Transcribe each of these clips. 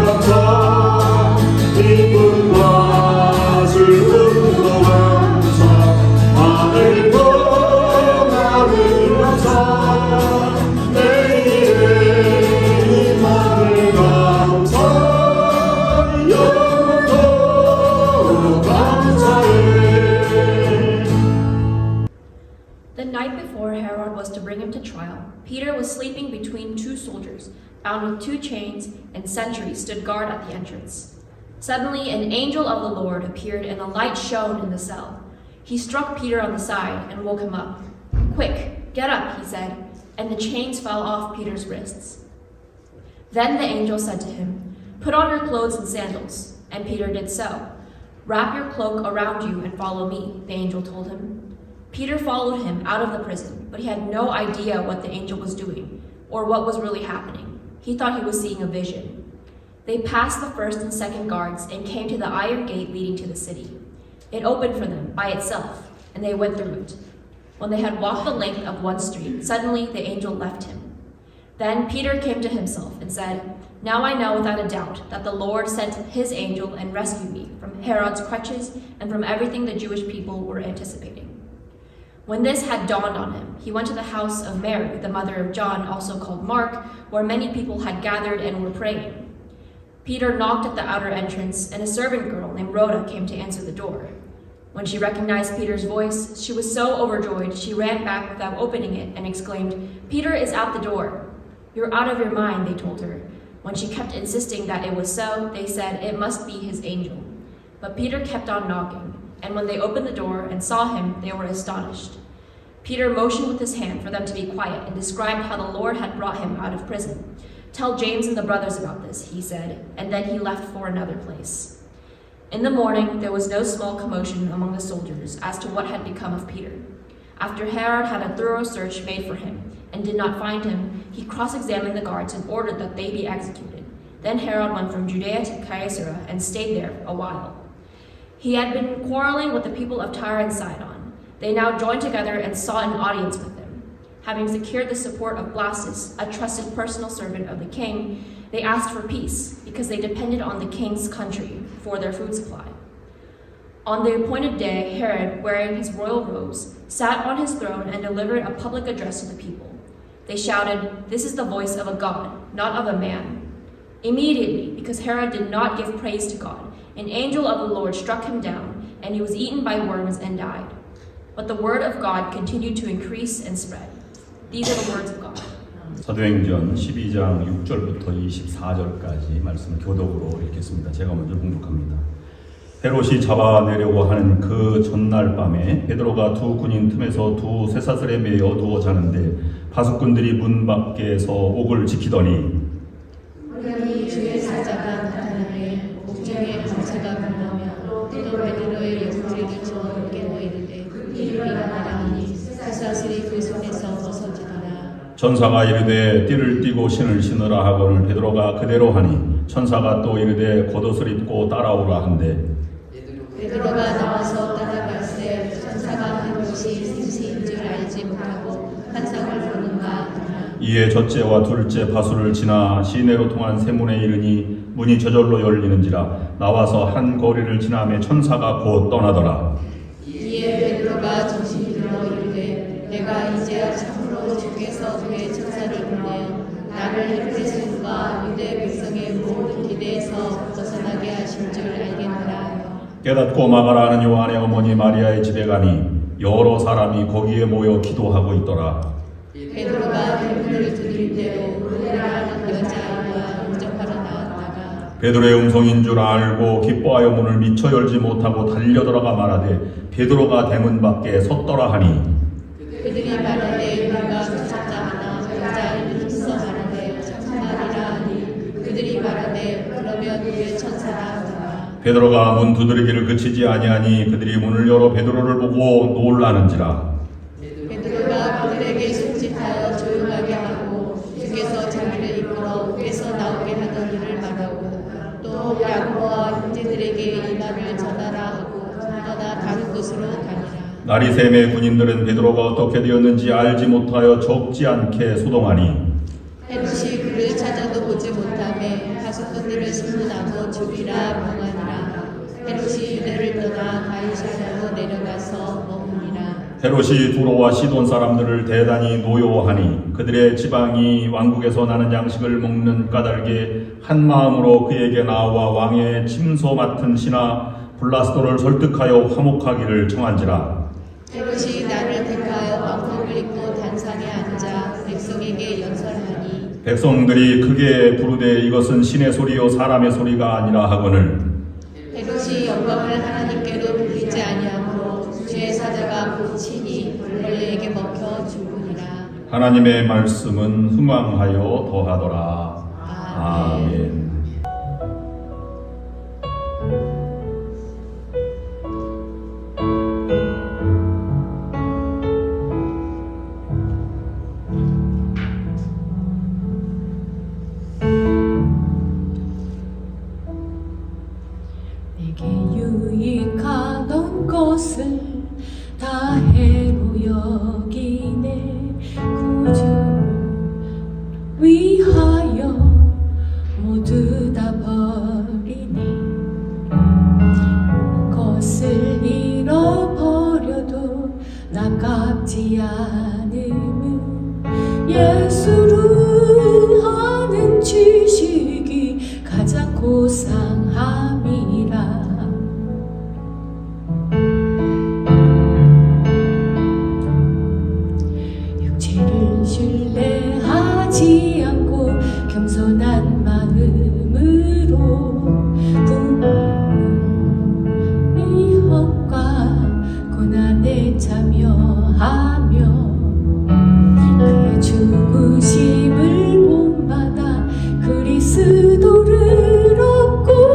감사 기쁨과 즐거움으로 감사 하늘 평안을 감사 내일의 희망을 감사 영원토록 감사해. The night before Herod was to bring him to trial, Peter was sleeping between two soldiers, bound with two chains, and sentries stood guard at the entrance. Suddenly an angel of the Lord appeared, and a light shone in the cell. He struck Peter on the side and woke him up. "Quick, get up," he said, and the chains fell off Peter's wrists. Then the angel said to him, "Put on your clothes and sandals." And Peter did so. "Wrap your cloak around you and follow me," the angel told him. Peter followed him out of the prison, but he had no idea what the angel was doing or what was really happening. He thought he was seeing a vision. They passed the first and second guards and came to the iron gate leading to the city. It opened for them by itself, and they went through it. When they had walked the length of one street, suddenly the angel left him. Then Peter came to himself and said, "Now I know without a doubt that the Lord sent his angel and rescued me from Herod's clutches and from everything the Jewish people were anticipating." When this had dawned on him, he went to the house of Mary, the mother of John, also called Mark, where many people had gathered and were praying. Peter knocked at the outer entrance, and a servant girl named Rhoda came to answer the door. When she recognized Peter's voice, she was so overjoyed she ran back without opening it and exclaimed, "Peter is out the door." "You're out of your mind," they told her. When she kept insisting that it was so, they said it must be his angel. But Peter kept on knocking, and when they opened the door and saw him, they were astonished. Peter motioned with his hand for them to be quiet and described how the Lord had brought him out of prison. "Tell James and the brothers about this," he said, and then he left for another place. In the morning, there was no small commotion among the soldiers as to what had become of Peter. After Herod had a thorough search made for him and did not find him, he cross-examined the guards and ordered that they be executed. Then Herod went from Judea to Caesarea and stayed there a while. He had been quarreling with the people of Tyre and Sidon. They now joined together and sought an audience with him. Having secured the support of Blastus, a trusted personal servant of the king, they asked for peace because they depended on the king's country for their food supply. On the appointed day, Herod, wearing his royal robes, sat on his throne and delivered a public address to the people. They shouted, "This is the voice of a God, not of a man." Immediately, because Herod did not give praise to God, an angel of the Lord struck him down, and he was eaten by worms and died. But the word of God continued to increase and spread. These are the words of God. 사도행전 12장 6절부터 24절까지 말씀을 교독으로 읽겠습니다. 제가 먼저 봉독합니다. 헤롯이 잡아내려고 하는 그 전날 밤에 베드로가 두 군인 틈에서 두 쇠사슬에 매여 누워 자는데 파수꾼들이 문 밖에서 옥을 지키더니 우연히 주의 사자가 나타나매 옥중에 광채가 빛나며 또 베드로의 옆구리를 저어 깨워 이르되 이리가 나가니 쇠사슬이 그 손에서 벗어지더라. 천사가 이르되 띠를 띠고 신을 신으라 하거늘 베드로가 그대로 하니 천사가 또 이르되 겉옷을 입고 따라오라 한대 베드로가 나와서 따라갈새 천사가 한 것이 생시인 줄 알지 못하고 환상을 보는가 하나. 이에 첫째와 둘째 파수를 지나 시내로 통한 세문에 이르니 문이 저절로 열리는지라 나와서 한 거리를 지나매 천사가 곧 떠나더라. 이에 베드로가 정신이 들어 이르되 내가 이제야 참으로 주께서 그의 천사를 보내어 나를 헤롯과 유대 백성의 모든 기대에서 벗어나게 하신 줄 알겠노라. 깨닫고 막아라 하는 요한의 어머니 마리아의 집에 가니 여러 사람이 거기에 모여 기도하고 있더라. 베드로가 대문을 두드릴 때로 로데라는 여자아이와 영접하러 나왔다가 베드로의 음성인 줄 알고 기뻐하여 문을 미처 열지 못하고 달려들어가 말하되 베드로가 대문 밖에 섰더라 하니 그들이 말하되 우리가 쫓았다 하나 여자아이는 힘써 말하되 천사말이라 하니 그들이 말하되 그러면 우리의 천사라 하더라. 베드로가 문 두드리기를 그치지 아니하니 그들이 문을 열어 베드로를 보고 놀라는지라. 베드로가 그들에게 손짓하여 조용하게 하고 주께서 자기를 이끌어 옥에서 나오게 하던 일을 말하고 또 야고보와 형제들에게 이 말을 전하라 하고 떠나 다른 곳으로 가니라. 날이 샘에 군인들은 베드로가 어떻게 되었는지 알지 못하여 적지 않게 소동하니 헤롯이 그를 찾아도 보지 못하매 가수꾼들이 그들을 신문하고 죽이라 명하니라. 헤롯이 유대를 떠나 가이사랴로 내려가서 머무니라. 헤롯이 두로와 시돈 사람들을 대단히 노여워하니 그들의 지방이 왕국에서 나는 양식을 먹는 까닭에 한 마음으로 그에게 나와 왕의 침소 맡은 신하 블라스도를 설득하여 화목하기를 청한지라. 헤롯이 나를 택하여 왕복을 입고 단상에 앉아 백성에게 연설하니 백성들이 크게 부르되 이것은 신의 소리요 사람의 소리가 아니라 하거늘 헤롯이 영광을 하나님께로 돌리지 아니하므로 주의 사자가 고치니 벌레에게 먹혀 죽으니라. 하나님의 말씀은 흥왕하여 더하더라. 아멘. 아멘. 내게 유익하던 것을 다 해로 여기네. 구주 위하여 모두 다 버리네. 것을 잃어버려도 나깝지 않음은 예수를 아는 지식이 가장 고상함이라. 육체를 신뢰하지 않고 겸손한 마음으로 위협과 고난에 참여하며 그의 죽으심을 본받아 그리스도를 얻고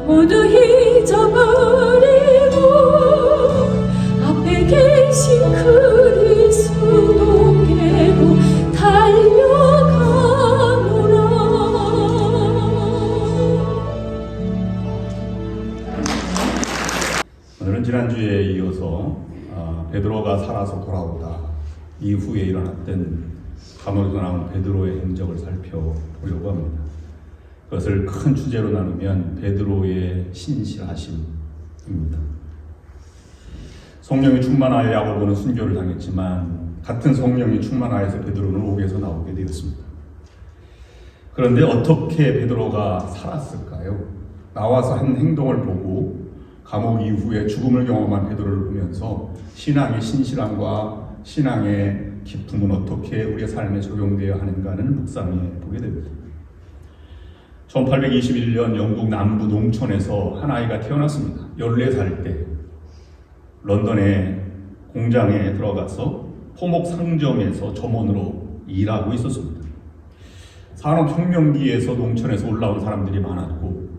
모두 잊어버리고 앞에 계신 그리스도께로 달려가노라. 오늘은 지난주에 이어서 베드로가 살아서 돌아오다 이후에 일어났던 감옥에서 나온 베드로의 행적을 살펴보려고 합니다. 그것을 큰 주제로 나누면 베드로의 신실하심입니다. 성령이 충만하여 야고보는 순교를 당했지만 같은 성령이 충만하여서 베드로는 옥에서 나오게 되었습니다. 그런데 어떻게 베드로가 살았을까요? 나와서 한 행동을 보고 감옥 이후에 죽음을 경험한 베드로를 보면서 신앙의 신실함과 신앙의 기품은 어떻게 우리의 삶에 적용되어야 하는가는 묵상해 보게 됩니다. 1821년 영국 남부 농촌에서 한 아이가 태어났습니다. 14살 때 런던의 공장에 들어가서 포목 상점에서 점원으로 일하고 있었습니다. 산업혁명기에서 농촌에서 올라온 사람들이 많았고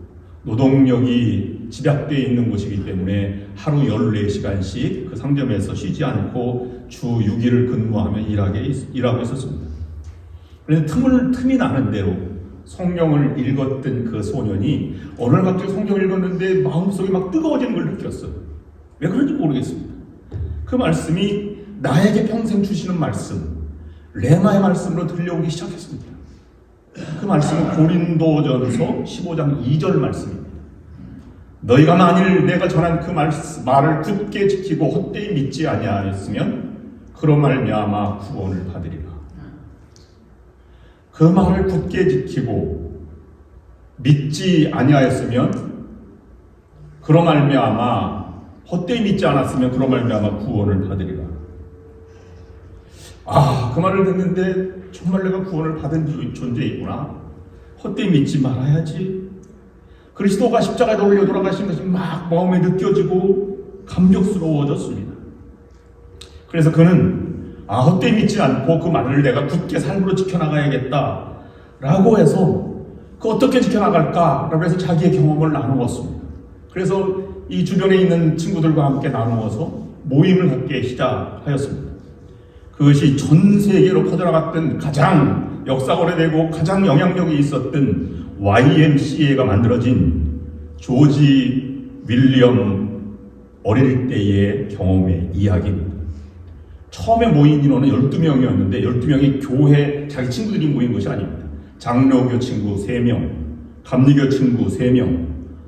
노동력이 집약되어 있는 곳이기 때문에 하루 14시간씩 그 상점에서 쉬지 않고 주 6일을 근무하며 일하고 있었습니다. 그런데 틈이 나는 대로 성경을 읽었던 그 소년이 어느 날 갑자기 성경을 읽었는데 마음속에 막 뜨거워지는 걸 느꼈어요. 왜 그런지 모르겠습니다. 그 말씀이 나에게 평생 주시는 말씀, 레마의 말씀으로 들려오기 시작했습니다. 그 말씀은 고린도전서 15장 2절 말씀입니다. 너희가 만일 내가 전한 그 말을 굳게 지키고 헛되이 믿지 아니하였으면 그로 말미암아 구원을 받으리라. 그 말을 굳게 지키고 믿지 아니하였으면 그로 말미암아 헛되이 믿지 않았으면 그로 말미암아 구원을 받으리라. 그 말을 듣는데 정말 내가 구원을 받은 존재이구나. 헛되이 믿지 말아야지. 그리스도가 십자가에 올려 돌아가신 것이 막 마음에 느껴지고 감격스러워졌습니다. 그래서 그는 헛되이 믿지 않고 그 말을 내가 굳게 삶으로 지켜나가야겠다 라고 해서 그 어떻게 지켜나갈까 라고 해서 자기의 경험을 나누었습니다. 그래서 이 주변에 있는 친구들과 함께 나누어서 모임을 갖게 시작하였습니다. 그것이 전 세계로 퍼져나갔던 가장 역사가 오래되고 가장 영향력이 있었던 YMCA가 만들어진 조지 윌리엄 어릴 때의 경험의 이야기입니다. 처음에 모인 인원은 12명이었는데 12명이 교회 자기 친구들이 모인 것이 아닙니다. 장로교 친구 3명, 감리교 친구 3명,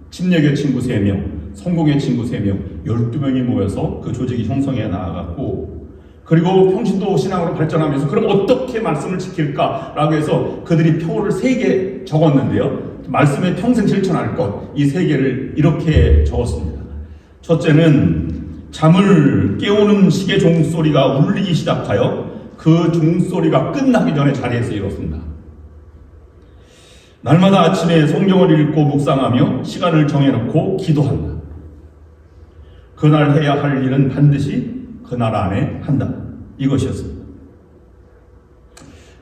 침례교 친구 3명, 성공회 친구 3명, 12명이 모여서 그 조직이 형성해 나아갔고, 그리고 평신도 신앙으로 발전하면서 그럼 어떻게 말씀을 지킬까라고 해서 그들이 표를 3개 적었는데요. 말씀에 평생 실천할 것, 이 3개를 이렇게 적었습니다. 첫째는 잠을 깨우는 시계 종소리가 울리기 시작하여 그 종소리가 끝나기 전에 자리에서 일었습니다. 날마다 아침에 성경을 읽고 묵상하며 시간을 정해놓고 기도한다. 그날 해야 할 일은 반드시 그날 안에 한다. 이것이었습니다.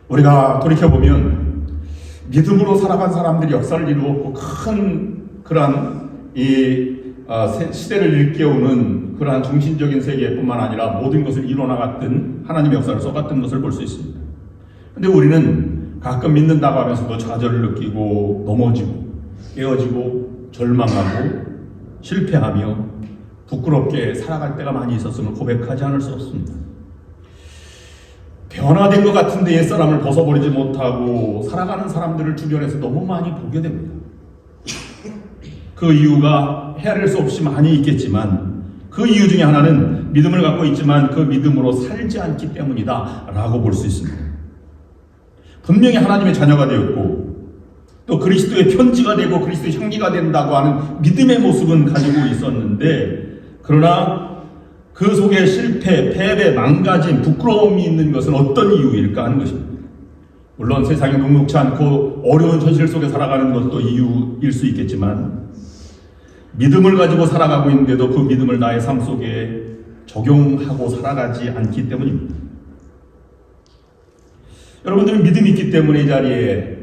우리가 돌이켜보면 믿음으로 살아간 사람들이 역사를 이루었고 큰 그러한 시대를 일깨우는 그러한 정신적인 세계뿐만 아니라 모든 것을 이뤄나갔던 하나님의 역사를 써갔던 것을 볼 수 있습니다. 그런데 우리는 가끔 믿는다고 하면서도 좌절을 느끼고 넘어지고 깨어지고 절망하고 실패하며 부끄럽게 살아갈 때가 많이 있었음을 고백하지 않을 수 없습니다. 변화된 것 같은데 옛사람을 벗어버리지 못하고 살아가는 사람들을 주변에서 너무 많이 보게 됩니다. 그 이유가 헤아릴 수 없이 많이 있겠지만 그 이유 중에 하나는 믿음을 갖고 있지만 그 믿음으로 살지 않기 때문이다 라고 볼 수 있습니다. 분명히 하나님의 자녀가 되었고 또 그리스도의 편지가 되고 그리스도의 향기가 된다고 하는 믿음의 모습은 가지고 있었는데, 그러나 그 속에 실패, 패배, 망가짐, 부끄러움이 있는 것은 어떤 이유일까 하는 것입니다. 물론 세상이 녹록지 않고 어려운 현실 속에 살아가는 것도 이유일 수 있겠지만 믿음을 가지고 살아가고 있는데도 그 믿음을 나의 삶 속에 적용하고 살아가지 않기 때문입니다. 여러분들은 믿음이 있기 때문에 이 자리에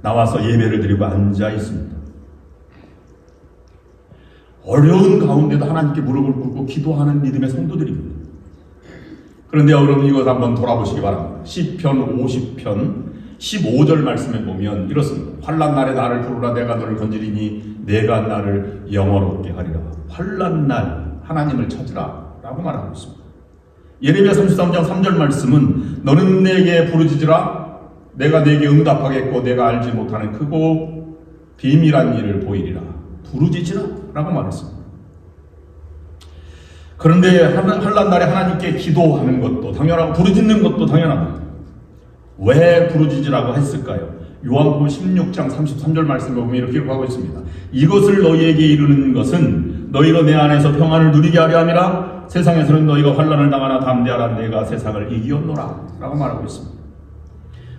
나와서 예배를 드리고 앉아 있습니다. 어려운 가운데도 하나님께 무릎을 꿇고 기도하는 믿음의 성도들입니다. 그런데 여러분 이것 한번 돌아보시기 바랍니다. 시편 50편 15절 말씀에 보면 이렇습니다. 환난 날에 나를 부르라 내가 너를 건지리니 내가 나를 영화롭게 하리라. 환난 날 하나님을 찾으라 라고 말하고 있습니다. 예레미야 33장 3절 말씀은 너는 내게 부르짖으라 내가 내게 응답하겠고 내가 알지 못하는 크고 비밀한 일을 보이리라. 부르짖으라 라고 말했습니다. 그런데 환난 날에 하나님께 기도하는 것도 당연하고 부르짖는 것도 당연합니다. 왜 부르짖으라고 했을까요? 요한복음 16장 33절 말씀에 보면 이렇게 기록하고 있습니다. 이것을 너희에게 이루는 것은 너희가 내 안에서 평안을 누리게 하려 함이라. 세상에서는 너희가 환난을 당하나 담대하라 내가 세상을 이기었노라 라고 말하고 있습니다.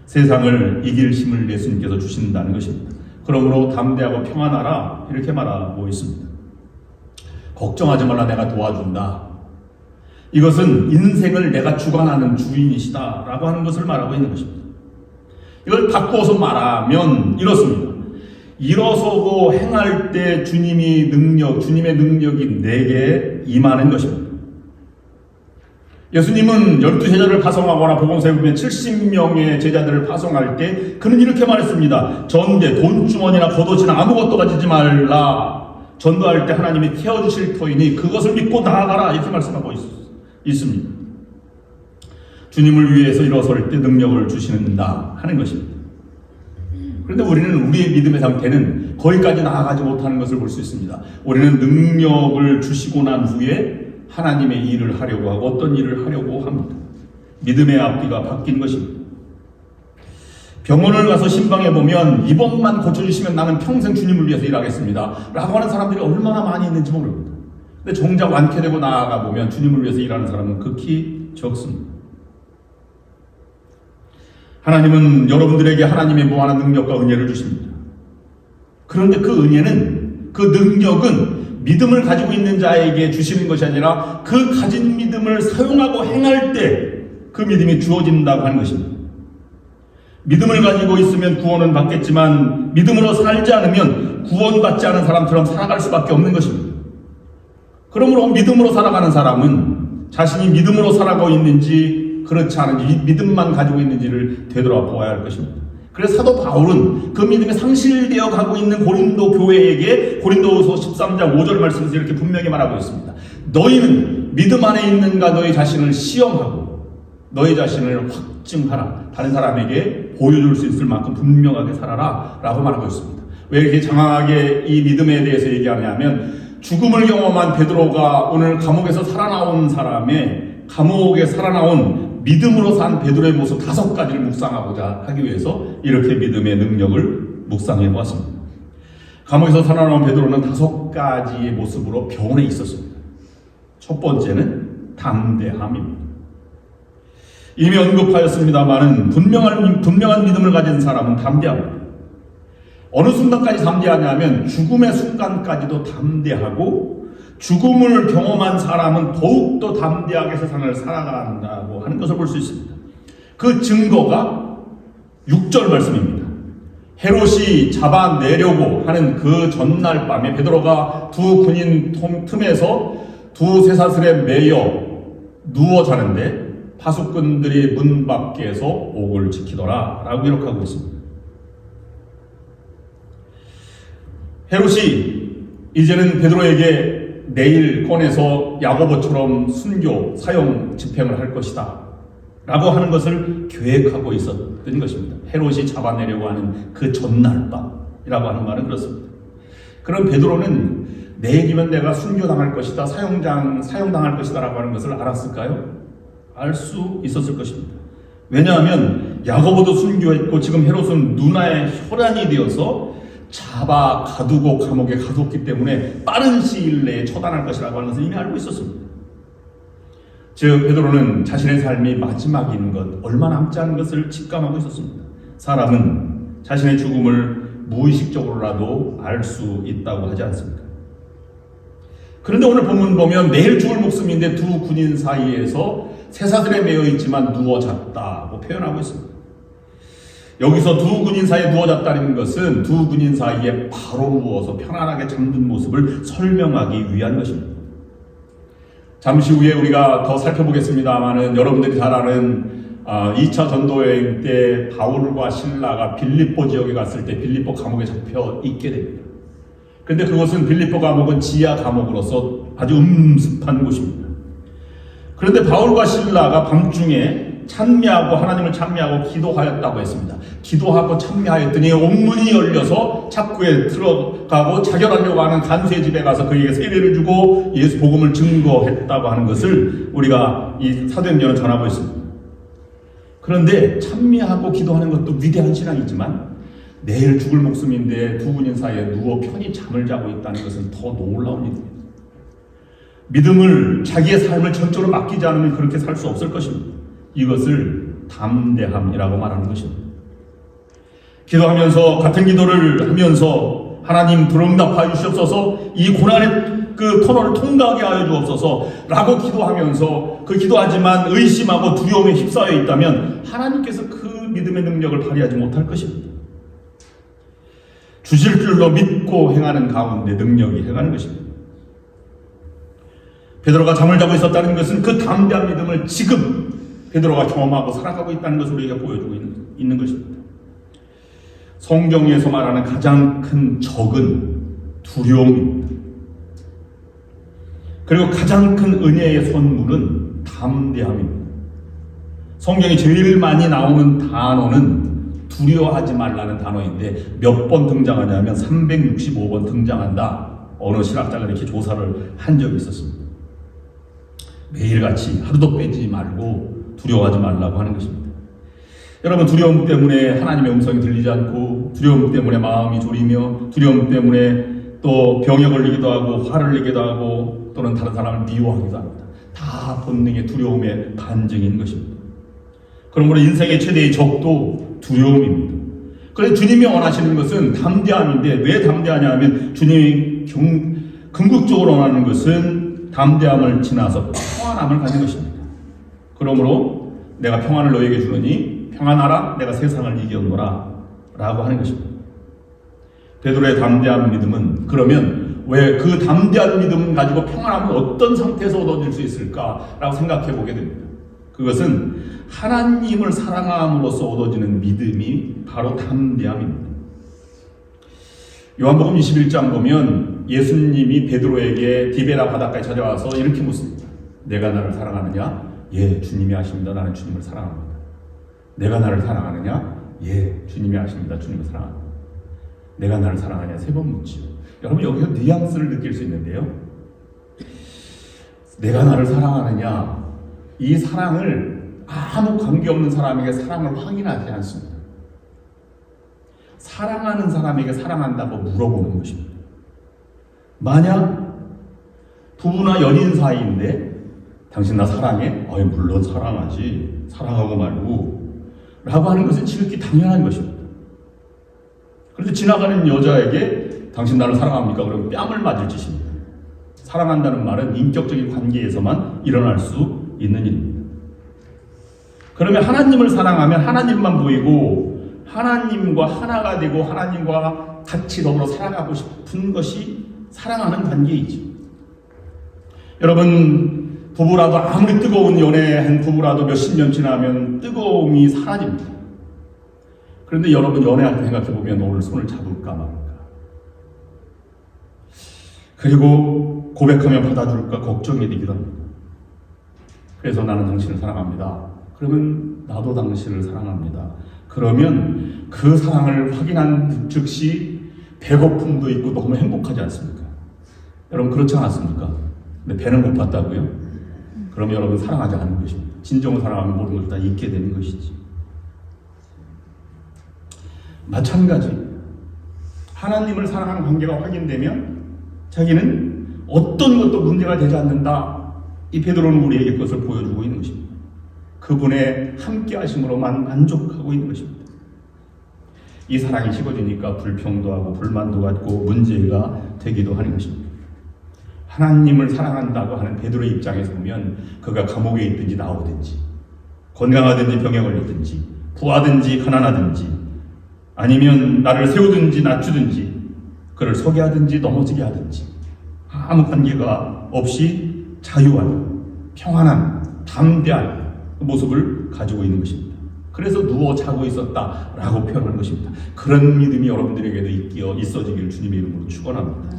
세상을 이길 힘을 예수님께서 주신다는 것입니다. 그러므로 담대하고 평안하라 이렇게 말하고 있습니다. 걱정하지 말라 내가 도와준다. 이것은 인생을 내가 주관하는 주인이시다 라고 하는 것을 말하고 있는 것입니다. 이걸 바꾸어서 말하면 이렇습니다. 일어서고 행할 때 주님의 능력이 내게 임하는 것입니다. 예수님은 12제자를 파송하거나 복음서에 보면 70명의 제자들을 파송할 때 그는 이렇게 말했습니다. 전대, 돈주머니나 겉옷이나 아무것도 가지지 말라. 전도할 때 하나님이 태워주실 터이니 그것을 믿고 나아가라 이렇게 말씀하고 있습니다. 주님을 위해서 일어설 때 능력을 주시는다 하는 것입니다. 그런데 우리는 우리의 믿음의 상태는 거기까지 나아가지 못하는 것을 볼 수 있습니다. 우리는 능력을 주시고 난 후에 하나님의 일을 하려고 하고 어떤 일을 하려고 합니다. 믿음의 앞뒤가 바뀐 것입니다. 병원을 가서 신방에 보면 이번만 고쳐주시면 나는 평생 주님을 위해서 일하겠습니다 라고 하는 사람들이 얼마나 많이 있는지 모릅니다. 근데 정작 완쾌되고 나아가 보면 주님을 위해서 일하는 사람은 극히 적습니다. 하나님은 여러분들에게 하나님의 무한한 능력과 은혜를 주십니다. 그런데 그 은혜는, 그 능력은 믿음을 가지고 있는 자에게 주시는 것이 아니라 그 가진 믿음을 사용하고 행할 때 그 믿음이 주어진다고 하는 것입니다. 믿음을 가지고 있으면 구원은 받겠지만 믿음으로 살지 않으면 구원받지 않은 사람처럼 살아갈 수밖에 없는 것입니다. 그러므로 믿음으로 살아가는 사람은 자신이 믿음으로 살아가고 있는지 그렇지 않은지 믿음만 가지고 있는지를 되돌아보아야 할 것입니다. 그래서 사도 바울은 그 믿음이 상실되어 가고 있는 고린도 교회에게 고린도후서 13장 5절 말씀에서 이렇게 분명히 말하고 있습니다. 너희는 믿음 안에 있는가 너희 자신을 시험하고 너희 자신을 확증하라. 다른 사람에게 보여줄 수 있을 만큼 분명하게 살아라 라고 말하고 있습니다. 왜 이렇게 장황하게 이 믿음에 대해서 얘기하냐면 죽음을 경험한 베드로가 오늘 감옥에서 살아나온 사람의 감옥에 살아나온 믿음으로 산 베드로의 모습 5가지를 묵상하고자 하기 위해서 이렇게 믿음의 능력을 묵상해 보았습니다. 감옥에서 살아나온 베드로는 5가지의 모습으로 병원에 있었습니다. 첫 번째는 담대함입니다. 이미 언급하였습니다마는 분명한 믿음을 가진 사람은 담대합니다. 어느 순간까지 담대하냐면 죽음의 순간까지도 담대하고 죽음을 경험한 사람은 더욱더 담대하게 세상을 살아간다고 하는 것을 볼 수 있습니다. 그 증거가 6절 말씀입니다. 헤롯이 잡아내려고 하는 그 전날 밤에 베드로가 두 군인 틈에서 두 쇠사슬에 매여 누워 자는데 파수꾼들이 문 밖에서 옥을 지키더라 라고 기록하고 있습니다. 헤롯이 이제는 베드로에게 내일 꺼내서 야고보처럼 순교, 사형, 집행을 할 것이다 라고 하는 것을 계획하고 있었던 것입니다. 헤롯이 잡아내려고 하는 그 전날 밤이라고 하는 말은 그렇습니다. 그럼 베드로는 내일이면 내가 순교당할 것이다, 사형당할 것이다 라고 하는 것을 알았을까요? 알 수 있었을 것입니다. 왜냐하면 야고보도 순교했고 지금 헤롯은 누나의 혈안이 되어서 잡아 가두고 감옥에 가뒀기 때문에 빠른 시일 내에 처단할 것이라고 하는 것을 이미 알고 있었습니다. 즉 베드로는 자신의 삶이 마지막인 것, 얼마 남지 않은 것을 직감하고 있었습니다. 사람은 자신의 죽음을 무의식적으로라도 알 수 있다고 하지 않습니까? 그런데 오늘 본문 보면 내일 죽을 목숨인데 두 군인 사이에서 쇠사슬에 매여 있지만 누워 잤다고 표현하고 있습니다. 여기서 두 군인 사이에 누워졌다는 것은 두 군인 사이에 바로 누워서 편안하게 잠든 모습을 설명하기 위한 것입니다. 잠시 후에 우리가 더 살펴보겠습니다만은 여러분들이 잘 아는 2차 전도여행 때 바울과 실라가 빌립보 지역에 갔을 때 빌립보 감옥에 잡혀 있게 됩니다. 그런데 그것은 빌립보 감옥은 지하 감옥으로서 아주 음습한 곳입니다. 그런데 바울과 실라가 밤중에 찬미하고 하나님을 찬미하고 기도하였다고 했습니다. 기도하고 찬미하였더니 옥문이 열려서 착구에 들어가고 자결하려고 하는 간수의 집에 가서 그에게 세례를 주고 예수 복음을 증거했다고 하는 것을 우리가 이 사도행전을 전하고 있습니다. 그런데 찬미하고 기도하는 것도 위대한 신앙이지만 내일 죽을 목숨인데 두 군인 사이에 누워 편히 잠을 자고 있다는 것은 더 놀라운 일입니다. 믿음을 자기의 삶을 전적으로 맡기지 않으면 그렇게 살 수 없을 것입니다. 이것을 담대함이라고 말하는 것입니다. 기도하면서 같은 기도를 하면서 하나님 불응답하여 주시옵소서, 이 고난의 그 터널을 통과하게 하여 주옵소서 라고 기도하면서 그 기도하지만 의심하고 두려움에 휩싸여 있다면 하나님께서 그 믿음의 능력을 발휘하지 못할 것입니다. 주실 줄로 믿고 행하는 가운데 능력이 행하는 것입니다. 베드로가 잠을 자고 있었다는 것은 그 담대한 믿음을 지금 베드로가 경험하고 살아가고 있다는 것을 우리에게 보여주고 있는 것입니다. 성경에서 말하는 가장 큰 적은 두려움입니다. 그리고 가장 큰 은혜의 선물은 담대함입니다. 성경에 제일 많이 나오는 단어는 두려워하지 말라는 단어인데 몇 번 등장하냐면 365번 등장한다. 어느 신학자가 이렇게 조사를 한 적이 있었습니다. 매일같이 하루도 빼지 말고 두려워하지 말라고 하는 것입니다. 여러분, 두려움 때문에 하나님의 음성이 들리지 않고 두려움 때문에 마음이 졸이며 두려움 때문에 또 병에 걸리기도 하고 화를 내기도 하고 또는 다른 사람을 미워하기도 합니다. 다 본능의 두려움의 반증인 것입니다. 그러므로 인생의 최대의 적도 두려움입니다. 그래서 주님이 원하시는 것은 담대함인데 왜 담대하냐 하면 주님이 궁극적으로 원하는 것은 담대함을 지나서 평안함을 가진 것입니다. 그러므로 내가 평안을 너에게 주느니 평안하라, 내가 세상을 이겼노라 라고 하는 것입니다. 베드로의 담대한 믿음은 그러면 왜 그 담대한 믿음 가지고 평안함을 어떤 상태에서 얻어질 수 있을까라고 생각해 보게 됩니다. 그것은 하나님을 사랑함으로써 얻어지는 믿음이 바로 담대함입니다. 요한복음 21장 보면 예수님이 베드로에게 디베라 바닷가에 찾아와서 이렇게 묻습니다. 내가 나를 사랑하느냐? 예, 주님이 아십니다. 나는 주님을 사랑합니다. 내가 나를 사랑하느냐? 예, 주님이 아십니다. 주님을 사랑합니다. 내가 나를 사랑하냐? 3번 묻지요. 여러분, 여기서 뉘앙스를 느낄 수 있는데요. 내가 나를 사랑하느냐? 이 사랑을 아무 관계없는 사람에게 사랑을 확인하지 않습니다. 사랑하는 사람에게 사랑한다고 물어보는 것입니다. 만약 부부나 연인 사이인데 당신 나 사랑해? 물론 사랑하지. 사랑하고 말고 라고 하는 것은 지극히 당연한 것입니다. 그런데 지나가는 여자에게 당신 나를 사랑합니까? 그러면 뺨을 맞을 짓입니다. 사랑한다는 말은 인격적인 관계에서만 일어날 수 있는 일입니다. 그러면 하나님을 사랑하면 하나님만 보이고 하나님과 하나가 되고 하나님과 같이 더불어 살아가고 싶은 것이 사랑하는 관계이죠. 여러분, 부부라도 아무리 뜨거운 연애한 부부라도 몇십 년 지나면 뜨거움이 사라집니다. 그런데 여러분, 연애할 때 생각해보면 오늘 손을 잡을까 말까, 그리고 고백하면 받아줄까 걱정이 되기도 합니다. 그래서 나는 당신을 사랑합니다. 그러면 나도 당신을 사랑합니다. 그러면 그 사랑을 확인한 즉시 배고픔도 있고 너무 행복하지 않습니까? 여러분, 그렇지 않았습니까? 근데 배는 고팠다고요? 그러면 여러분, 사랑하지 않는 것입니다. 진정으로 사랑하면 모든 것을 다 잊게 되는 것이지. 마찬가지, 하나님을 사랑하는 관계가 확인되면 자기는 어떤 것도 문제가 되지 않는다. 이 베드로는 우리에게 그것을 보여주고 있는 것입니다. 그분의 함께 하심으로만 만족하고 있는 것입니다. 이 사랑이 식어지니까 불평도 하고 불만도 갖고 문제가 되기도 하는 것입니다. 하나님을 사랑한다고 하는 베드로의 입장에서 보면 그가 감옥에 있든지 나오든지 건강하든지 병에 걸리든지 부하든지 가난하든지 아니면 나를 세우든지 낮추든지 그를 서게 하든지 넘어지게 하든지 아무 관계가 없이 자유한 평안한 담대한 모습을 가지고 있는 것입니다. 그래서 누워 자고 있었다라고 표현하는 것입니다. 그런 믿음이 여러분들에게도 있어지기를 주님의 이름으로 축원합니다.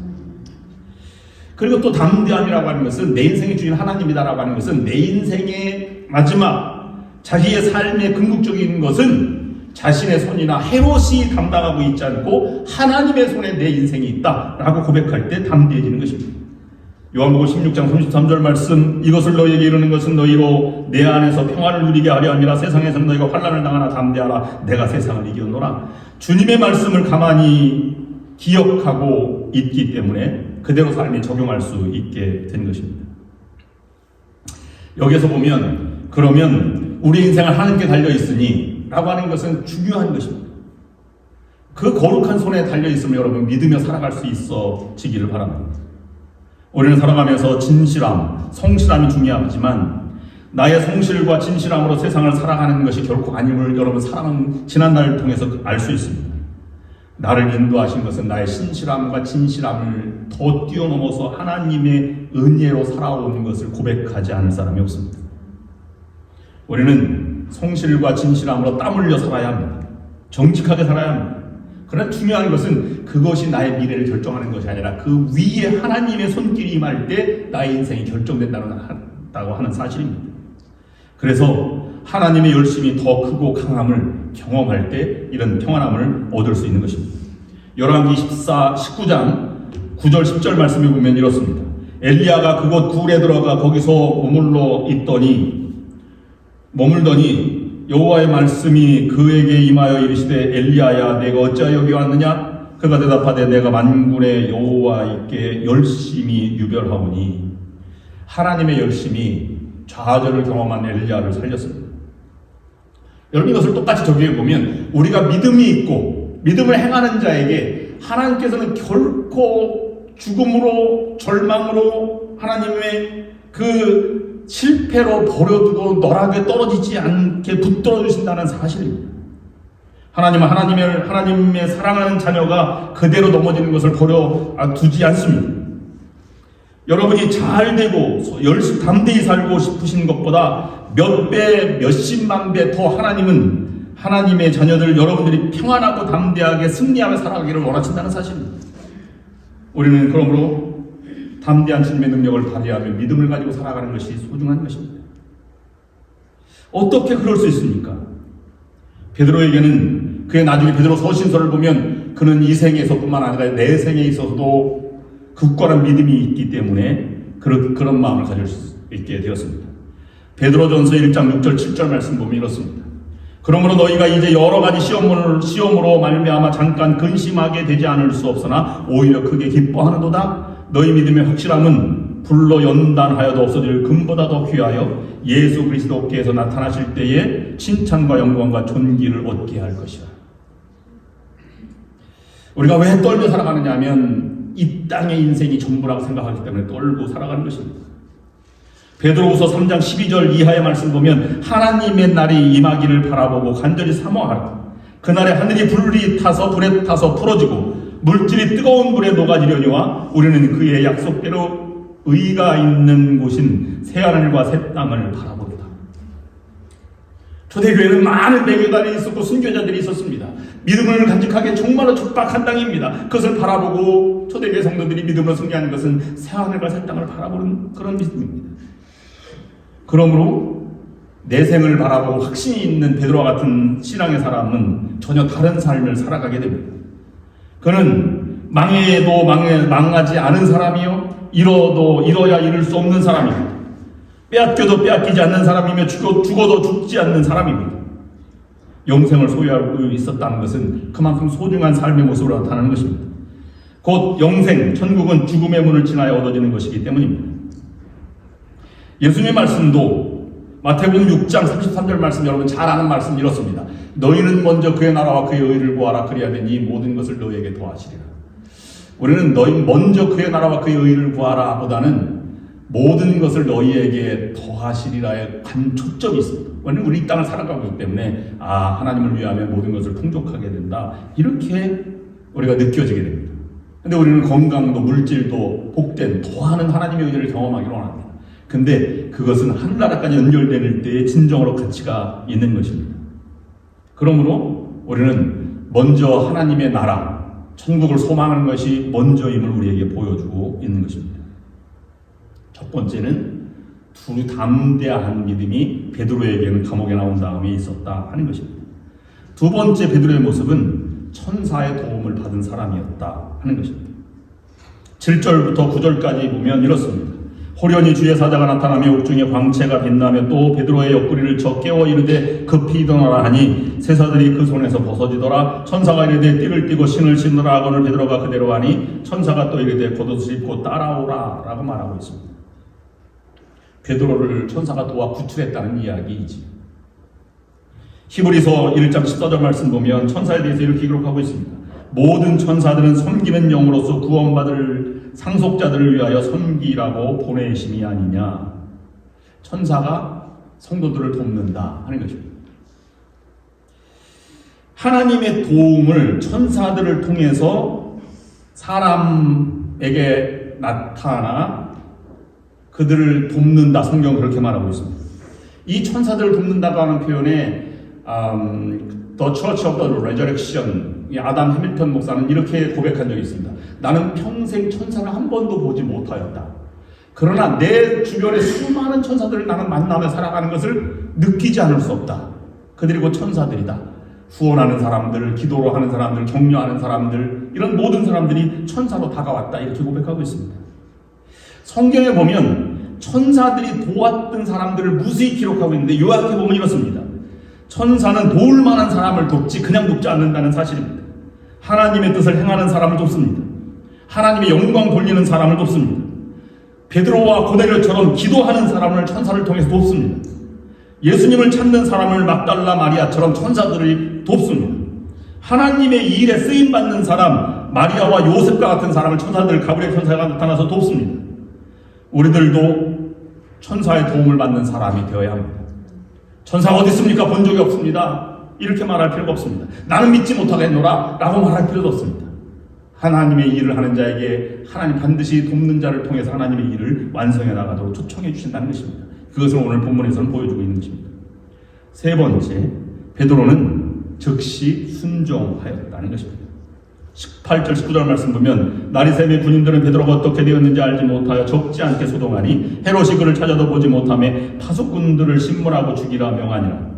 그리고 또 담대함이라고 하는 것은 내 인생의 주인 하나님이다라고 하는 것은 내 인생의 마지막 자기의 삶의 궁극적인 것은 자신의 손이나 헤롯이 담당하고 있지 않고 하나님의 손에 내 인생이 있다라고 고백할 때 담대해지는 것입니다. 요한복음 16장 33절 말씀, 이것을 너희에게 이르는 것은 너희로 내 안에서 평안을 누리게 하려 함이라. 세상에서는 너희가 환난을 당하나 담대하라. 내가 세상을 이겼노라. 주님의 말씀을 가만히 기억하고 있기 때문에 그대로 삶에 적용할 수 있게 된 것입니다. 여기에서 보면 그러면 우리 인생을 하나님께 달려있으니 라고 하는 것은 중요한 것입니다. 그 거룩한 손에 달려있으면 여러분 믿으며 살아갈 수 있어지기를 바랍니다. 우리는 살아가면서 진실함, 성실함이 중요하지만 나의 성실과 진실함으로 세상을 살아가는 것이 결코 아님을 여러분 지난 날을 통해서 알 수 있습니다. 나를 인도하신 것은 나의 신실함과 진실함을 더 뛰어넘어서 하나님의 은혜로 살아오는 것을 고백하지 않을 사람이 없습니다. 우리는 성실과 진실함으로 땀 흘려 살아야 합니다. 정직하게 살아야 합니다. 그러나 중요한 것은 그것이 나의 미래를 결정하는 것이 아니라 그 위에 하나님의 손길이 임할 때 나의 인생이 결정된다고 하는 사실입니다. 그래서 하나님의 열심이 더 크고 강함을 경험할 때 이런 평안함을 얻을 수 있는 것입니다. 열왕기 19장 9절 10절 말씀에 보면 이렇습니다. 엘리야가 그곳 굴에 들어가 거기서 머물더니 여호와의 말씀이 그에게 임하여 이르시되 엘리야야 내가 어찌하여 여기 왔느냐? 그가 대답하되 내가 만군의 여호와께 열심히 유별하오니. 하나님의 열심이 좌절을 경험한 엘리야를 살렸습니다. 여러분 이것을 똑같이 적용해 보면 우리가 믿음이 있고 믿음을 행하는 자에게 하나님께서는 결코 죽음으로 절망으로 하나님의 그 실패로 버려두고 너락에 떨어지지 않게 붙들어 주신다는 사실입니다. 하나님은 하나님의 사랑하는 자녀가 그대로 넘어지는 것을 버려두지 않습니다. 여러분이 잘 되고 담대히 살고 싶으신 것보다 몇 배, 몇십만 배 더 하나님은 하나님의 자녀들 여러분들이 평안하고 담대하게 승리하며 살아가기를 원하신다는 사실입니다. 우리는 그러므로 담대한 주님의 능력을 발휘하며 믿음을 가지고 살아가는 것이 소중한 것입니다. 어떻게 그럴 수 있습니까? 베드로에게는 그의 나중에 베드로 서신서를 보면 그는 이 생에서뿐만 아니라 내 생에 있어서도 굳건한 믿음이 있기 때문에 그런 마음을 가질 수 있게 되었습니다. 베드로전서 1장 6절 7절 말씀 보면 이렇습니다. 그러므로 너희가 이제 여러 가지 시험으로 말미암아 잠깐 근심하게 되지 않을 수 없으나 오히려 크게 기뻐하는도다. 너희 믿음의 확실함은 불로 연단하여도 없어질 금보다 더 귀하여 예수 그리스도께서 나타나실 때에 칭찬과 영광과 존귀를 얻게 할 것이라. 우리가 왜 떨며 살아가느냐 하면 이 땅의 인생이 전부라고 생각하기 때문에 떨고 살아가는 것입니다. 베드로후서 3장 12절 이하의 말씀 보면 하나님의 날이 임하기를 바라보고 간절히 사모하라. 그날에 하늘이 불에 타서 풀어지고 물질이 뜨거운 불에 녹아지려니와 우리는 그의 약속대로 의가 있는 곳인 새하늘과 새 땅을 바라보리다. 초대교회는 많은 매교단이 있었고 순교자들이 있었습니다. 믿음을 간직하기에 정말로 촉박한 땅입니다. 그것을 바라보고 초대교회 성도들이 믿음으로 승리하는 것은 새하늘과 새 땅을 바라보는 그런 믿음입니다. 그러므로 내 생을 바라보고 확신이 있는 베드로와 같은 신앙의 사람은 전혀 다른 삶을 살아가게 됩니다. 그는 망해도 망하지 않은 사람이요 잃어야 잃을 수 없는 사람입니다. 빼앗겨도 빼앗기지 않는 사람이며 죽어도 죽지 않는 사람입니다. 영생을 소유하고 있었다는 것은 그만큼 소중한 삶의 모습으로 나타나는 것입니다. 곧 영생, 천국은 죽음의 문을 지나야 얻어지는 것이기 때문입니다. 예수님의 말씀도 마태복음 6장 33절 말씀 여러분 잘 아는 말씀 이렇습니다. 너희는 먼저 그의 나라와 그의 의를 구하라. 그리하면 이 모든 것을 너희에게 더하시리라. 우리는 너희 먼저 그의 나라와 그의 의를 구하라 보다는 모든 것을 너희에게 더하시리라의 간 초점이 있습니다. 왜냐하면 우리 이 땅을 살아가고 있기 때문에 하나님을 위하면 모든 것을 풍족하게 된다. 이렇게 우리가 느껴지게 됩니다. 근데 우리는 건강도 물질도 복된 더하는 하나님의 은혜를 경험하기로 합니다. 근데 그것은 하늘나라까지 연결될 때에 진정으로 가치가 있는 것입니다. 그러므로 우리는 먼저 하나님의 나라, 천국을 소망하는 것이 먼저임을 우리에게 보여주고 있는 것입니다. 첫 번째는 두 담대한 믿음이 베드로에게는 감옥에 나온 다음에 있었다 하는 것입니다. 두 번째 베드로의 모습은 천사의 도움을 받은 사람이었다 하는 것입니다. 7절부터 9절까지 보면 이렇습니다. 호련히 주의 사자가 나타나며 옥중에 광채가 빛나며 또 베드로의 옆구리를 쳐 깨워 이르되 급히 일어나라 하니 세사들이 그 손에서 벗어지더라. 천사가 이르되 띠를 띠고 신을 신으라 하거늘 베드로가 그대로 하니 천사가 또 이르되 겉옷을 입고 따라오라 라고 말하고 있습니다. 베드로를 천사가 도와 구출했다는 이야기이지. 히브리서 1장 14절 말씀 보면 천사에 대해서 이렇게 기록하고 있습니다. 모든 천사들은 섬기는 영으로서 구원받을 상속자들을 위하여 섬기라고 보내심이 아니냐. 천사가 성도들을 돕는다 하는 것입니다. 하나님의 도움을 천사들을 통해서 사람에게 나타나 그들을 돕는다. 성경은 그렇게 말하고 있습니다. 이 천사들을 돕는다고 하는 표현에 The Church of the Resurrection 아담 해밀턴 목사는 이렇게 고백한 적이 있습니다. 나는 평생 천사를 한 번도 보지 못하였다. 그러나 내 주변의 수많은 천사들을 나는 만나며 살아가는 것을 느끼지 않을 수 없다. 그들이 곧 천사들이다. 후원하는 사람들, 기도로 하는 사람들, 격려하는 사람들, 이런 모든 사람들이 천사로 다가왔다. 이렇게 고백하고 있습니다. 성경에 보면 천사들이 도왔던 사람들을 무수히 기록하고 있는데 요약해 보면 이렇습니다. 천사는 도울 만한 사람을 돕지 그냥 돕지 않는다는 사실입니다. 하나님의 뜻을 행하는 사람을 돕습니다. 하나님의 영광 돌리는 사람을 돕습니다. 베드로와 고넬료처럼 기도하는 사람을 천사를 통해서 돕습니다. 예수님을 찾는 사람을 막달라 마리아처럼 천사들이 돕습니다. 하나님의 이 일에 쓰임받는 사람 마리아와 요셉과 같은 사람을 천사들 가브리엘 천사가 나타나서 돕습니다. 우리들도 천사의 도움을 받는 사람이 되어야 합니다. 천사가 어디 있습니까? 본 적이 없습니다. 이렇게 말할 필요가 없습니다. 나는 믿지 못하겠노라 라고 말할 필요도 없습니다. 하나님의 일을 하는 자에게 하나님 반드시 돕는 자를 통해서 하나님의 일을 완성해 나가도록 초청해 주신다는 것입니다. 그것을 오늘 본문에서는 보여주고 있는 것입니다. 세 번째, 베드로는 즉시 순종하였다는 것입니다. 18절 19절 말씀 보면 나리샘의 군인들은 베드로가 어떻게 되었는지 알지 못하여 적지 않게 소동하니 헤롯이 그를 찾아도 보지 못하며 파수꾼들을 신문하고 죽이라 명하니라.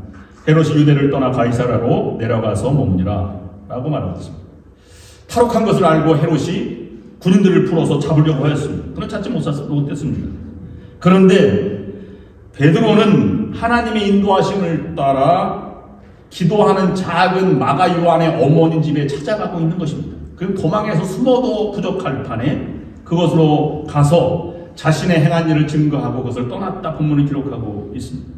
헤롯이 유대를 떠나 가이사라로 내려가서 머무니라 라고 말하고 있습니다. 탈옥한 것을 알고 헤롯이 군인들을 풀어서 잡으려고 하였습니다. 그러나 찾지 못했습니다. 그런데 베드로는 하나님의 인도하심을 따라 기도하는 작은 마가 요한의 어머니 집에 찾아가고 있는 것입니다. 그럼 도망해서 숨어도 부족할 판에 그것으로 가서 자신의 행한 일을 증거하고 그것을 떠났다 본문을 기록하고 있습니다.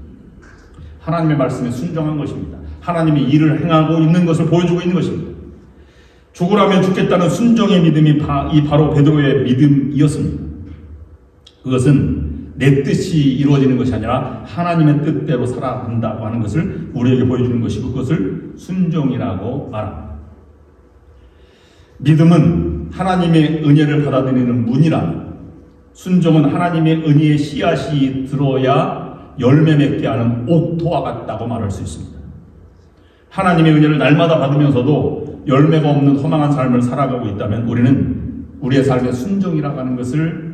하나님의 말씀에 순종한 것입니다. 하나님의 일을 행하고 있는 것을 보여주고 있는 것입니다. 죽으라면 죽겠다는 순종의 믿음이 바로 베드로의 믿음이었습니다. 그것은 내 뜻이 이루어지는 것이 아니라 하나님의 뜻대로 살아간다고 하는 것을 우리에게 보여주는 것이고 그것을 순종이라고 말합니다. 믿음은 하나님의 은혜를 받아들이는 문이라면 순종은 하나님의 은혜의 씨앗이 들어야 열매 맺게 하는 옥토와 같다고 말할 수 있습니다. 하나님의 은혜를 날마다 받으면서도 열매가 없는 허망한 삶을 살아가고 있다면 우리는 우리의 삶의 순종이라고 하는 것을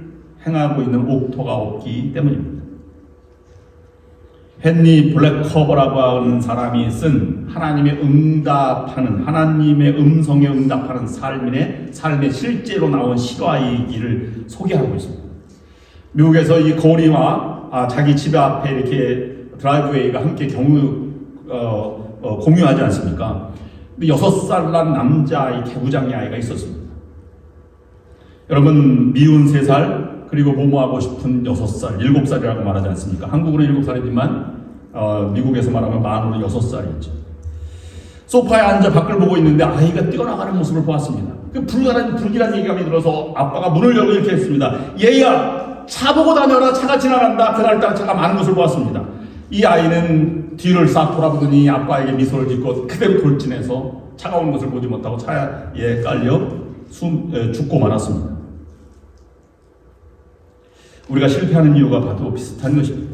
행하고 있는 옥토가 없기 때문입니다. 헨리 블랙커버라고 하는 사람이 쓴 하나님의 응답하는 하나님의 음성에 응답하는 삶의 실제로 나온 실화이기를 소개하고 있습니다. 미국에서 이 거리와 자기 집 앞에 이렇게 드라이브웨이가 함께 공유하지 않습니까? 6살 난 남자아이 개구장이 아이가 있었습니다. 여러분 미운 3살 그리고 모모하고 싶은 6살, 7살이라고 말하지 않습니까? 한국으로는 7살이지만 미국에서 말하면 만으로 6살이죠. 소파에 앉아 밖을 보고 있는데 아이가 뛰어나가는 모습을 보았습니다. 불길한 예감이 들어서 아빠가 문을 열고 이렇게 했습니다. 얘야! 차 보고 다녀라. 차가 지나간다. 그날따라 차가 많은 것을 보았습니다. 이 아이는 뒤를 싹 돌아보더니 아빠에게 미소를 짓고 그대로 돌진해서 차가 오는 것을 보지 못하고 차에 깔려 죽고 말았습니다. 우리가 실패하는 이유가 바로 비슷한 것입니다.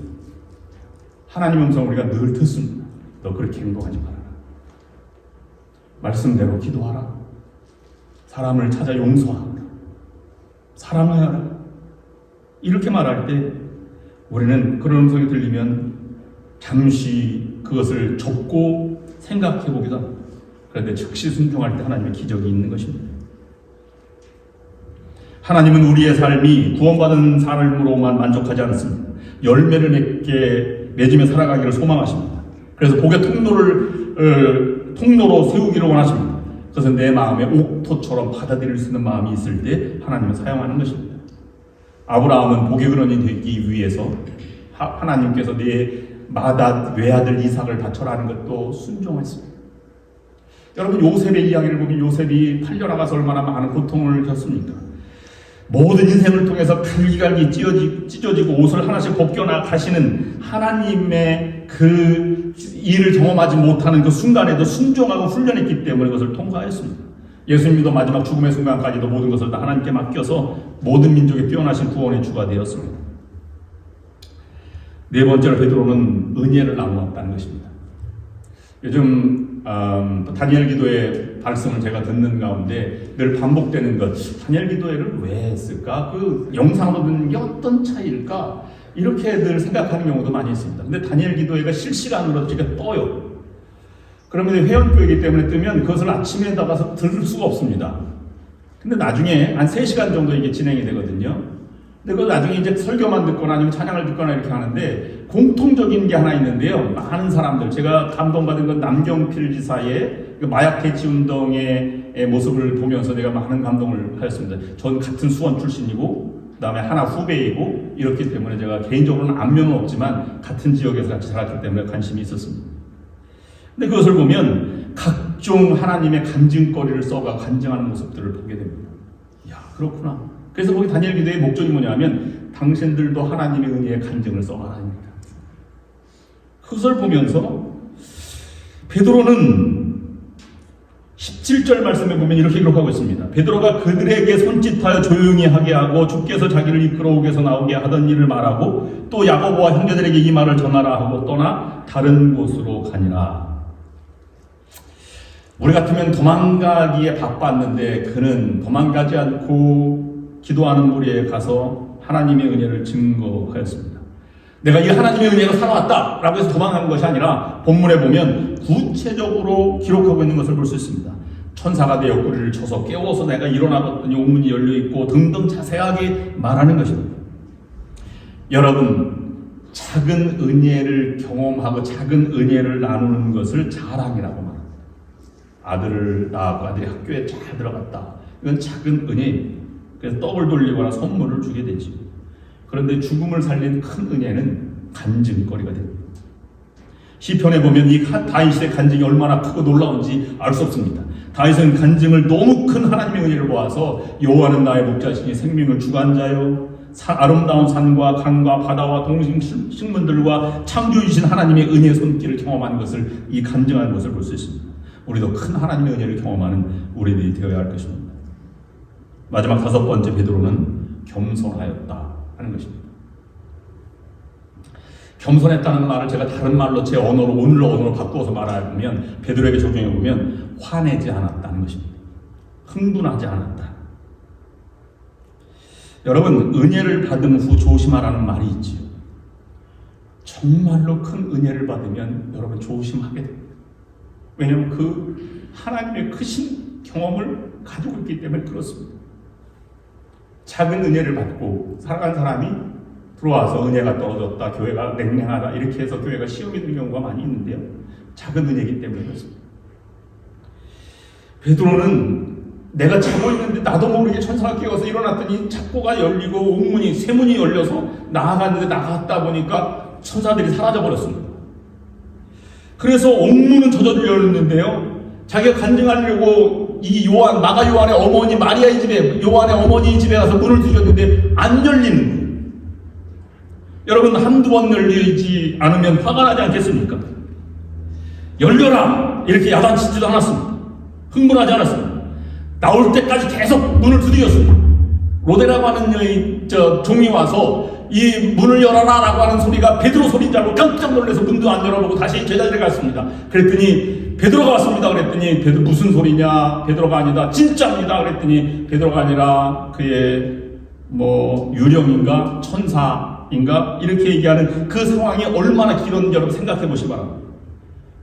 하나님 음성을 우리가 늘 듣습니다. 너 그렇게 행동하지 말아라. 말씀대로 기도하라. 사람을 찾아 용서하라. 사랑하라. 이렇게 말할 때 우리는 그런 음성이 들리면 잠시 그것을 접고 생각해 보기도 합니다. 그런데 즉시 순종할 때 하나님의 기적이 있는 것입니다. 하나님은 우리의 삶이 구원받은 삶으로만 만족하지 않습니다. 열매를 맺으며 살아가기를 소망하십니다. 그래서 복의 통로로 세우기를 원하십니다. 그것은 내 마음에 옥토처럼 받아들일 수 있는 마음이 있을 때 하나님은 사용하는 것입니다. 아브라함은 복의 근원이 되기 위해서 하나님께서 내 외아들 이삭을 바쳐라 하는 것도 순종했습니다. 여러분, 요셉의 이야기를 보면 요셉이 팔려나가서 얼마나 많은 고통을 겪습니까? 모든 인생을 통해서 갈기갈기 찢어지고 옷을 하나씩 벗겨나 가시는 하나님의 그 일을 경험하지 못하는 그 순간에도 순종하고 훈련했기 때문에 그것을 통과했습니다. 예수님도 마지막 죽음의 순간까지도 모든 것을 다 하나님께 맡겨서 모든 민족의 뛰어나신 구원의 주가 되었습니다. 네 번째로 베드로는 은혜를 나누었다는 것입니다. 요즘 다니엘 기도의 발성을 제가 듣는 가운데 늘 반복되는 것, 다니엘 기도회를 왜 했을까? 그 영상으로 듣는 게 어떤 차이일까? 이렇게 늘 생각하는 경우도 많이 있습니다. 근데 다니엘 기도회가 실시간으로 지금 떠요. 그러면 회원교이기 때문에 뜨면 그것을 아침에 나가서 들을 수가 없습니다. 근데 나중에 한 3시간 정도 이게 진행이 되거든요. 근데 그 나중에 이제 설교만 듣거나 아니면 찬양을 듣거나 이렇게 하는데 공통적인 게 하나 있는데요. 많은 사람들, 제가 감동받은 건 남경필 지사의 그 마약 퇴치 운동의 모습을 보면서 내가 많은 감동을 하였습니다. 전 같은 수원 출신이고 그다음에 하나 후배이고 이렇기 때문에 제가 개인적으로는 안면은 없지만 같은 지역에서 같이 살았기 때문에 관심이 있었습니다. 근데 그것을 보면 각종 하나님의 간증거리를 써가 간증하는 모습들을 보게 됩니다. 야, 그렇구나. 그래서 거기 다니엘 기도의 목적이 뭐냐면 당신들도 하나님의 은혜의 간증을 써가라입니다. 그것을 보면서 베드로는 17절 말씀에 보면 이렇게 기록하고 있습니다. 베드로가 그들에게 손짓하여 조용히 하게 하고 주께서 자기를 이끌어 옥에서 나오게 하던 일을 말하고 또 야고보와 형제들에게 이 말을 전하라 하고 떠나 다른 곳으로 가니라. 우리 같으면 도망가기에 바빴는데 그는 도망가지 않고 기도하는 무리에 가서 하나님의 은혜를 증거하였습니다. 내가 이 하나님의 은혜로 살아왔다 라고 해서 도망간 것이 아니라 본문에 보면 구체적으로 기록하고 있는 것을 볼 수 있습니다. 천사가 내 옆구리를 쳐서 깨워서 내가 일어나봤더니 옥문이 열려있고 등등 자세하게 말하는 것입니다. 여러분, 작은 은혜를 경험하고 작은 은혜를 나누는 것을 자랑이라고 말합니다. 아들을 낳았고 아들이 학교에 잘 들어갔다. 이건 작은 은혜입니다. 그래서 떡을 돌리거나 선물을 주게 되지. 그런데 죽음을 살린 큰 은혜는 간증거리가 됩니다. 시편에 보면 이 다윗의 간증이 얼마나 크고 놀라운지 알 수 없습니다. 다윗은 간증을 너무 큰 하나님의 은혜를 보아서 여호와는 나의 목자시니 생명을 주관자요 아름다운 산과 강과 바다와 동식 식물들과 창조주신 하나님의 은혜의 손길을 경험하는 것을 이 간증하는 것을 볼 수 있습니다. 우리도 큰 하나님의 은혜를 경험하는 우리들이 되어야 할 것입니다. 마지막 5번째 베드로는 겸손하였다 하는 것입니다. 겸손했다는 말을 제가 다른 말로 제 언어로 오늘로 언어로 바꾸어서 말하면 베드로에게 적용해 보면 화내지 않았다는 것입니다. 흥분하지 않았다. 여러분, 은혜를 받은 후 조심하라는 말이 있지요. 정말로 큰 은혜를 받으면 여러분 조심하게 됩니다. 왜냐하면 그 하나님의 크신 경험을 가지고 있기 때문에 그렇습니다. 작은 은혜를 받고 살아간 사람이 들어와서 은혜가 떨어졌다, 교회가 냉랭하다 이렇게 해서 교회가 시험이 드는 경우가 많이 있는데요. 작은 은혜이기 때문에 그렇습니다. 베드로는 내가 자고 있는데 나도 모르게 천사가 깨워서 일어났더니 창고가 열리고 옥문이 쇠문이 열려서 나아갔는데 나갔다 보니까 천사들이 사라져버렸습니다. 그래서 옥문은 저절로 열렸는데요. 자기가 간증하려고 이 마가 요한의 어머니 마리아의 집에 요한의 어머니 집에 가서 문을 두셨는데 안 열리는 거예요. 여러분, 한두 번 열리지 않으면 화가 나지 않겠습니까? 열려라! 이렇게 야단치지도 않았습니다. 흥분하지 않았습니다. 나올 때까지 계속 문을 두드렸습니다. 로데라고 하는 종이 와서 이 문을 열어라 라고 하는 소리가 베드로 소리인 줄 알고 깜짝 놀라서 문도 안 열어보고 다시 제자들에 갔습니다. 그랬더니 베드로가 왔습니다. 그랬더니 베드로 무슨 소리냐? 베드로가 아니다. 진짜입니다. 그랬더니 베드로가 아니라 그의 유령인가 천사인가 이렇게 얘기하는 그 상황이 얼마나 길었는지 여러분 생각해 보시기 바랍니다.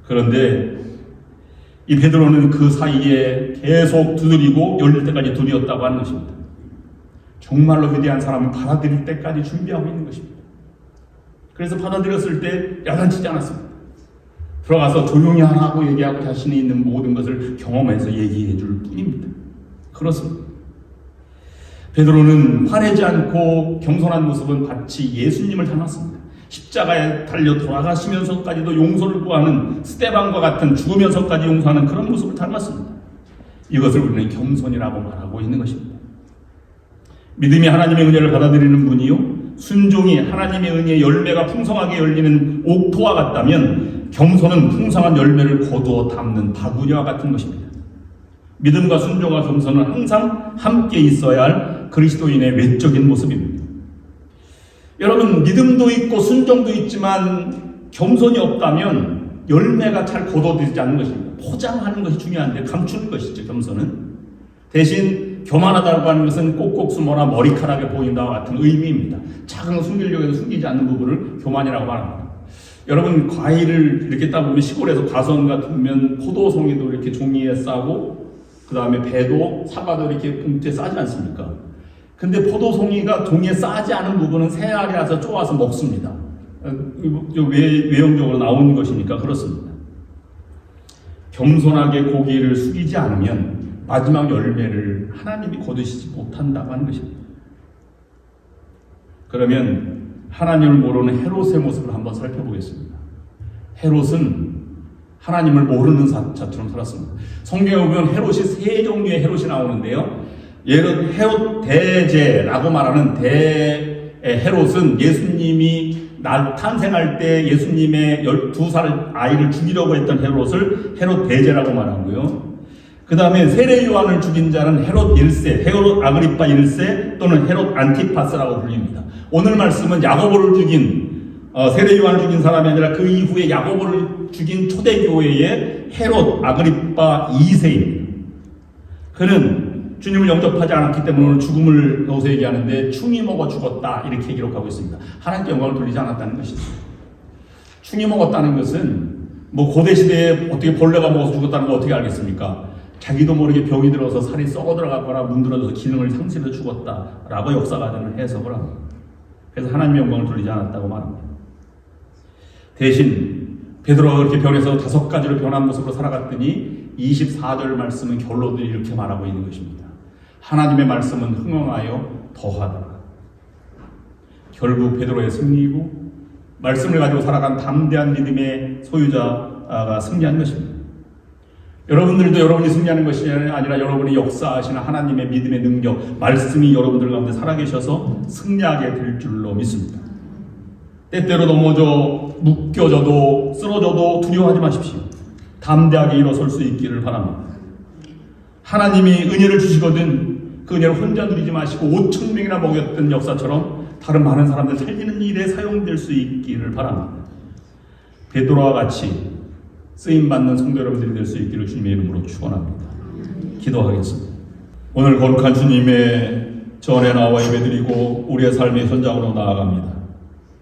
그런데 이 베드로는 그 사이에 계속 두드리고 열릴 때까지 두드렸다고 하는 것입니다. 정말로 위대한 사람은 받아들일 때까지 준비하고 있는 것입니다. 그래서 받아들였을 때 야단치지 않았습니다. 들어가서 조용히 하라고 얘기하고 자신이 있는 모든 것을 경험해서 얘기해 줄 뿐입니다. 그렇습니다. 베드로는 화내지 않고 겸손한 모습은 마치 예수님을 닮았습니다. 십자가에 달려 돌아가시면서까지도 용서를 구하는 스데반과 같은 죽으면서까지 용서하는 그런 모습을 닮았습니다. 이것을 우리는 겸손이라고 말하고 있는 것입니다. 믿음이 하나님의 은혜를 받아들이는 분이요, 순종이 하나님의 은혜의 열매가 풍성하게 열리는 옥토와 같다면 겸손은 풍성한 열매를 거두어 담는 바구니와 같은 것입니다. 믿음과 순종과 겸손은 항상 함께 있어야 할 그리스도인의 외적인 모습입니다. 여러분, 믿음도 있고 순종도 있지만 겸손이 없다면 열매가 잘 거둬들이지 않는 것입니다. 포장하는 것이 중요한데 감추는 것이죠, 겸손은. 대신 교만하다고 하는 것은 꼭꼭 숨어라 머리카락에 보인다와 같은 의미입니다. 작은 숨기려고 해도 숨기지 않는 부분을 교만이라고 말합니다. 여러분, 과일을 이렇게 따보면 시골에서 과수원 같으면 포도송이도 이렇게 종이에 싸고 그 다음에 배도 사과도 이렇게 봉투에 싸지 않습니까? 근데 포도송이가 종이에 싸지 않은 부분은 새알이라서 쪼아서 먹습니다. 외형적으로 나온 것이니까 그렇습니다. 겸손하게 고기를 숙이지 않으면 마지막 열매를 하나님이 거두시지 못한다고 하는 것입니다. 그러면 하나님을 모르는 헤롯의 모습을 한번 살펴보겠습니다. 헤롯은 하나님을 모르는 자처럼 살았습니다. 성경에 보면 헤롯이 세 종류의 헤롯이 나오는데요. 헤롯 대제라고 말하는 헤롯은 예수님이 탄생할 때 예수님의 12살 아이를 죽이려고 했던 헤롯을 헤롯 대제라고 말하고요. 그 다음에 세례 요한을 죽인 자는 헤롯 1세, 헤롯 아그리파 1세 또는 헤롯 안티파스라고 불립니다. 오늘 말씀은 야고보를 죽인 세례 요한을 죽인 사람이 아니라 그 이후에 야고보를 죽인 초대교회의 헤롯 아그리파 2세입니다. 그는 주님을 영접하지 않았기 때문에 오늘 죽음을 여기서 얘기하는데 충이 먹어 죽었다 이렇게 기록하고 있습니다. 하나님께 영광을 돌리지 않았다는 것입니다. 충이 먹었다는 것은 고대 시대에 어떻게 벌레가 먹어서 죽었다는 거 어떻게 알겠습니까? 자기도 모르게 병이 들어서 살이 썩어 들어가거나 문드러져서 기능을 상실해 죽었다라고 역사가들은 해석을 합니다. 그래서 하나님의 영광을 돌리지 않았다고 말합니다. 대신 베드로가 그렇게 변해서 5가지로 변한 모습으로 살아갔더니 24절 말씀은 결론을 이렇게 말하고 있는 것입니다. 하나님의 말씀은 흥흥하여 더하더라. 결국 베드로의 승리이고 말씀을 가지고 살아간 담대한 믿음의 소유자가 승리한 것입니다. 여러분들도 여러분이 승리하는 것이 아니라 여러분이 역사하시는 하나님의 믿음의 능력, 말씀이 여러분들 가운데 살아계셔서 승리하게 될 줄로 믿습니다. 때때로 넘어져 묶여져도 쓰러져도 두려워하지 마십시오. 담대하게 일어설 수 있기를 바랍니다. 하나님이 은혜를 주시거든 그 은혜를 혼자 누리지 마시고 5,000명이나 먹였던 역사처럼 다른 많은 사람들 살리는 일에 사용될 수 있기를 바랍니다. 베드로와 같이 쓰임받는 성도 여러분들이 될 수 있기를 주님의 이름으로 축원합니다. 기도하겠습니다. 오늘 거룩한 주님의 전에 나와 예배드리고 우리의 삶의 현장으로 나아갑니다.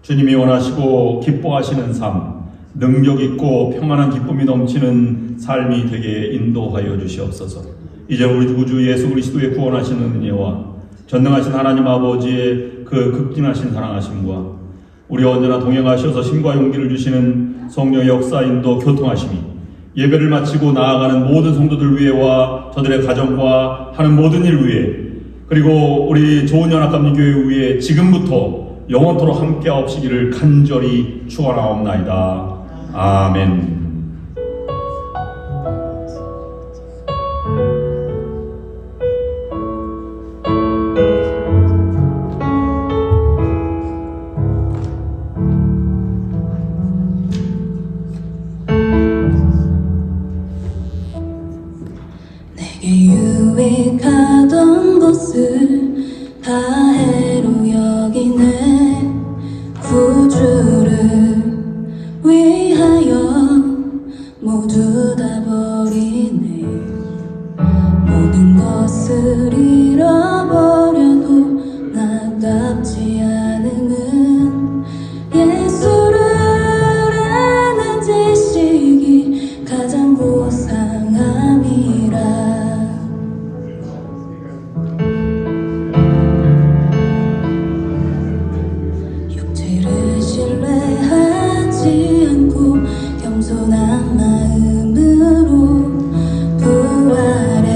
주님이 원하시고 기뻐하시는 삶, 능력 있고 평안한 기쁨이 넘치는 삶이 되게 인도하여 주시옵소서. 이제 우리 구주 예수 그리스도의 구원하시는 은혜와 전능하신 하나님 아버지의 그 극진하신 사랑하심과 우리 언제나 동행하셔서 힘과 용기를 주시는 성령의 역사 인도 교통하심이 예배를 마치고 나아가는 모든 성도들 위에와 저들의 가정과 하는 모든 일 위에 그리고 우리 좋은 연합감리교회 위에 지금부터 영원토록 함께하옵시기를 간절히 축원하옵나이다. 아멘. 겸손한 마음으로 부활해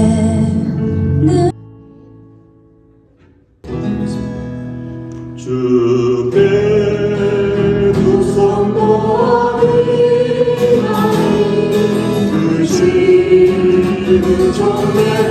주께 두 손 모으나니 그 시는 정말